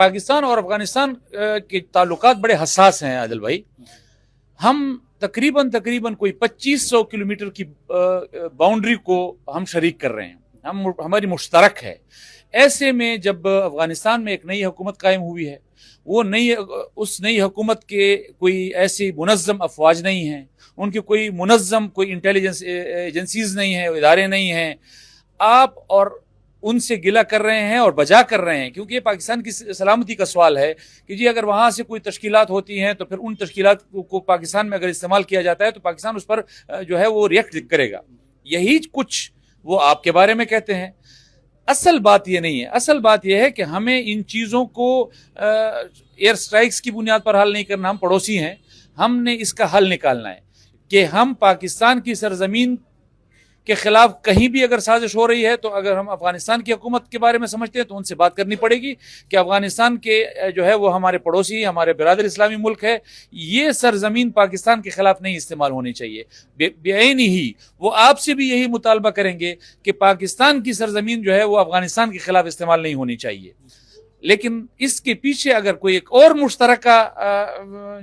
पाकिस्तान और अफगानिस्तान के ताल्लुकात बड़े हसास हैं आदिल भाई। हम तकरीबन कोई 2500 किलोमीटर की बाउंड्री को हम शरीक कर रहे हैं, हमारी मुश्तरक है। ऐसे में जब अफगानिस्तान में एक नई हुकूमत कायम हुई है, वो उस नई हुकूमत के कोई ऐसी मुनज़्ज़म अफवाज नहीं हैं, उनकी कोई मुनज़्ज़म कोई इंटेलिजेंस एजेंसीज नहीं है, इदारे नहीं हैं। आप और उनसे गिला कर रहे हैं और बजा कर रहे हैं, क्योंकि ये पाकिस्तान की सलामती का सवाल है कि जी अगर वहाँ से कोई तश्कीलात होती हैं तो फिर उन तश्कीलात को पाकिस्तान में अगर इस्तेमाल किया जाता है तो पाकिस्तान उस पर जो है वो रिएक्ट करेगा। यही कुछ वो आपके बारे में कहते हैं। असल बात ये नहीं है, असल बात यह है कि हमें इन चीज़ों को एयर स्ट्राइक्स की बुनियाद पर हल नहीं करना। हम पड़ोसी हैं, हमने इसका हल निकालना है कि हम पाकिस्तान की सरजमीन के खिलाफ कहीं भी अगर साजिश हो रही है तो अगर हम अफगानिस्तान की हुकूमत के बारे में समझते हैं तो उनसे बात करनी पड़ेगी कि अफगानिस्तान के जो है वो हमारे पड़ोसी, हमारे बिरादर इस्लामी मुल्क है, ये सरजमीन पाकिस्तान के खिलाफ नहीं इस्तेमाल होनी चाहिए। बेआईनी ही वो आपसे भी यही मुतालबा करेंगे कि पाकिस्तान की सरजमीन जो है वो अफगानिस्तान के खिलाफ इस्तेमाल नहीं होनी चाहिए। लेकिन इसके पीछे अगर कोई एक और मुश्तरका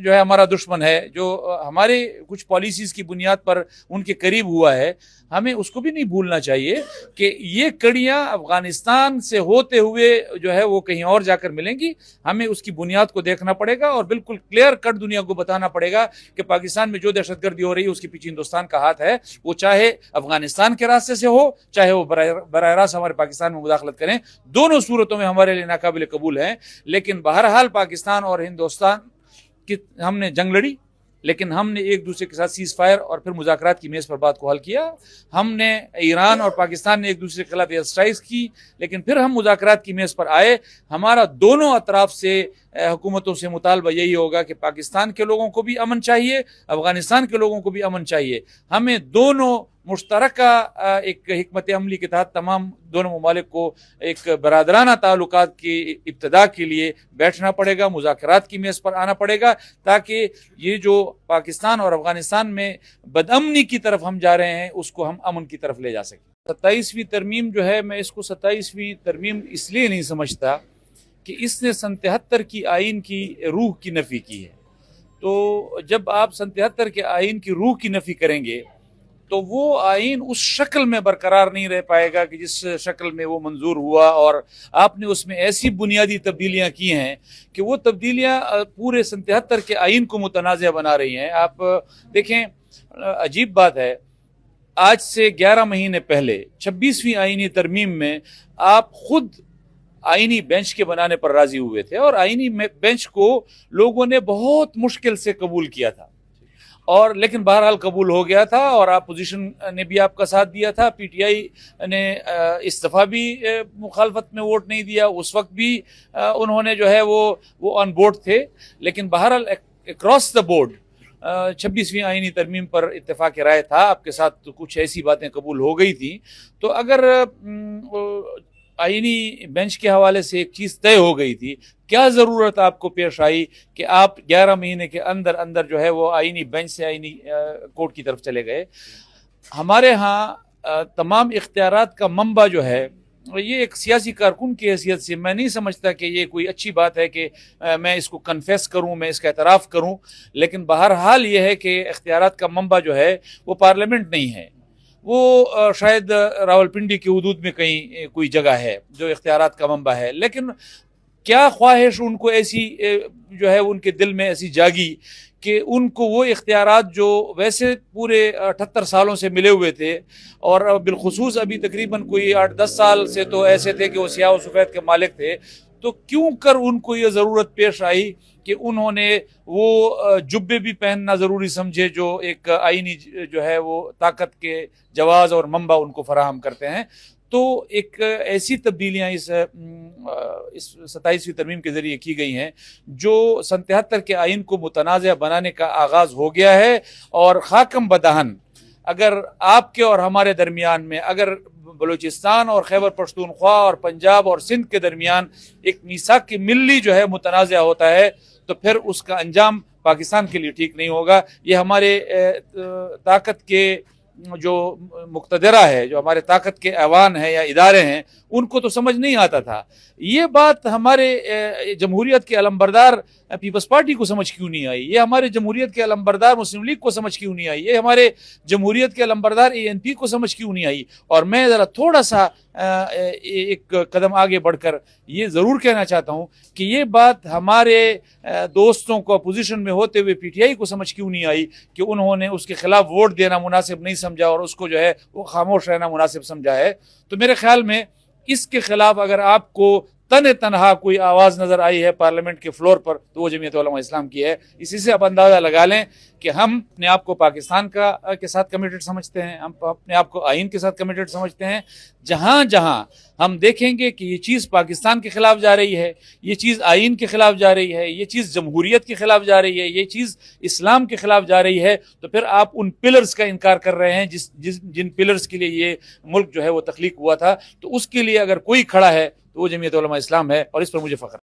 जो है हमारा दुश्मन है, जो हमारे कुछ पॉलिसीज़ की बुनियाद पर उनके करीब हुआ है, हमें उसको भी नहीं भूलना चाहिए कि ये कड़ियाँ अफगानिस्तान से होते हुए जो है वो कहीं और जाकर मिलेंगी। हमें उसकी बुनियाद को देखना पड़ेगा और बिल्कुल क्लियर कट दुनिया को बताना पड़ेगा कि पाकिस्तान में जो दहशतगर्दी हो रही है उसके पीछे हिंदुस्तान का हाथ है। वो चाहे अफगानिस्तान के रास्ते से हो, चाहे वो बराह रास्त हमारे पाकिस्तान में मुदाखलत करें, दोनों सूरतों में हमारे लिए नाकाबिल कबूल है। लेकिन बहरहाल पाकिस्तान और हिंदुस्तान की हमने जंग लड़ी, लेकिन हमने एक दूसरे के साथ सीज फायर और फिर मुज़ाकरात की मेज़ पर बात को हल किया। हमने ईरान और पाकिस्तान ने एक दूसरे के खिलाफ एयर स्ट्राइक्स की, लेकिन फिर हम मुज़ाकरात की मेज़ पर आए। हमारा दोनों अतराफ से हुकूमतों से मुतालबा यही होगा कि पाकिस्तान के लोगों को भी अमन चाहिए, अफगानिस्तान के लोगों को भी अमन चाहिए। हमें दोनों मुश्तरका एक हिकमत अमली के तहत तमाम दोनों ममालिक को एक बरादराना ताल्लुकात की इब्तदा के लिए बैठना पड़ेगा, मुज़ाकरात की मेज़ पर आना पड़ेगा, ताकि ये जो पाकिस्तान और अफगानिस्तान में बदअमनी की तरफ हम जा रहे हैं उसको हम अमन की तरफ ले जा सकें। 27वीं तरमीम जो है, मैं इसको 27वीं तरमीम इसलिए नहीं समझता कि इसने सन 73 की आइन की रूह की नफ़ी की है। तो जब आप सन 73 के आइन की रूह की नफ़ी करेंगे तो वो आइन उस शक्ल में बरकरार नहीं रह पाएगा कि जिस शक्ल में वो मंजूर हुआ, और आपने उसमें ऐसी बुनियादी तब्दीलियां की हैं कि वो तब्दीलियां पूरे सन 73 के आइन को मुतनाज़ बना रही हैं। आप देखें, अजीब बात है, आज से 11 महीने पहले 26वीं आइनी तरमीम में आप खुद आइनी बेंच के बनाने पर राजी हुए थे और आइनी बेंच को लोगों ने बहुत मुश्किल से कबूल किया था, और लेकिन बहरहाल कबूल हो गया था और अपोजिशन ने भी आपका साथ दिया था। पीटीआई ने इस दफ़ा भी मुखालफत में वोट नहीं दिया, उस वक्त भी उन्होंने जो है वो ऑन बोर्ड थे। लेकिन बहरहाल अक्रॉस द बोर्ड 26वीं आइनी तरमीम पर इत्तेफाक राय था, आपके साथ तो कुछ ऐसी बातें कबूल हो गई थी। तो अगर आइनी बेंच के हवाले से एक चीज़ तय हो गई थी, क्या ज़रूरत आपको पेश आई कि आप 11 महीने के अंदर अंदर जो है वो आइनी बेंच से आइनी कोर्ट की तरफ चले गए? हमारे यहाँ तमाम इख्तियारात का मंबा जो है, ये एक सियासी कारकुन की हैसियत से मैं नहीं समझता कि ये कोई अच्छी बात है कि मैं इसको कन्फेस करूँ, मैं इसका एतराफ़ करूँ। लेकिन बहरहाल ये है कि इख्तियारात का मंबा जो है वो पार्लियामेंट नहीं है, वो शायद रावलपिंडी की हदूद में कहीं कोई जगह है जो इख्तियारात का मंबा है। लेकिन क्या ख्वाहिश उनको ऐसी जो है उनके दिल में ऐसी जागी कि उनको वो इख्तियारात जो वैसे पूरे 78 सालों से मिले हुए थे, और बिलखुसूस अभी तकरीबन कोई 8-10 साल से तो ऐसे थे कि वो सियाह व सफ़ेद के मालिक थे, तो क्यों कर उनको ये ज़रूरत पेश आई कि उन्होंने वो जुब्बे भी पहनना ज़रूरी समझे जो एक आइनी जो है वो ताकत के जवाज़ और मंबा उनको फराहम करते हैं। तो एक ऐसी तब्दीलियाँ इस 27वीं तरमीम के ज़रिए की गई हैं जो सन 73 के आइन को मुतनाज़ बनाने का आगाज़ हो गया है। और खाकम बदहन अगर आपके और हमारे दरमियान में, अगर बलूचिस्तान और खैबर पख्तूनख्वा और पंजाब और सिंध के दरमियान एक मीसाक की मिल्ली जो है मुतनाज़ होता है, तो फिर उसका अंजाम पाकिस्तान के लिए ठीक नहीं होगा। ये हमारे ताकत के जो मुक्तदरा है, जो हमारे ताकत के ऐवान है या इदारे हैं, उनको तो समझ नहीं आता था। ये बात हमारे जमहूरियत के अलमबरदार पीपल्स पार्टी को समझ क्यों नहीं आई? ये हमारे जमहूरियत के अलमबरदार मुस्लिम लीग को समझ क्यों नहीं आई? ये हमारे जमहूरियत के अलमबरदार ANP को समझ क्यों नहीं आई? और मैं ज़रा थोड़ा सा एक कदम आगे बढ़कर ये ज़रूर कहना चाहता हूँ कि ये बात हमारे दोस्तों को अपोजिशन में होते हुए PTI को समझ क्यों नहीं आई कि उन्होंने उसके खिलाफ वोट देना मुनासिब नहीं समझा और उसको जो है वो खामोश रहना मुनासिब समझा है। तो मेरे ख्याल में इसके खिलाफ अगर आपको तने तनहा कोई आवाज़ नज़र आई है पार्लियामेंट के फ्लोर पर, तो वो जमीयत उलमा इस्लाम की है। इसी से आप अंदाज़ा लगा लें कि हम अपने आप को पाकिस्तान के साथ कमिटेड समझते हैं, हम अपने आप को आइन के साथ कमिटेड समझते हैं। जहाँ जहाँ हम देखेंगे कि ये चीज़ पाकिस्तान के खिलाफ जा रही है, ये चीज़ आइन के खिलाफ जा रही है, ये चीज़ जमहूरियत के खिलाफ जा रही है, ये चीज़ इस्लाम के खिलाफ जा रही है, तो फिर आप उन पिलर्स का इनकार कर रहे हैं जिन पिलर्स के लिए ये मुल्क जो है वो तख्लीक हुआ था। तो उसके लिए अगर कोई खड़ा है तो वो जमीयत उलमा इस्लाम है, और इस पर मुझे फ़ख्र है।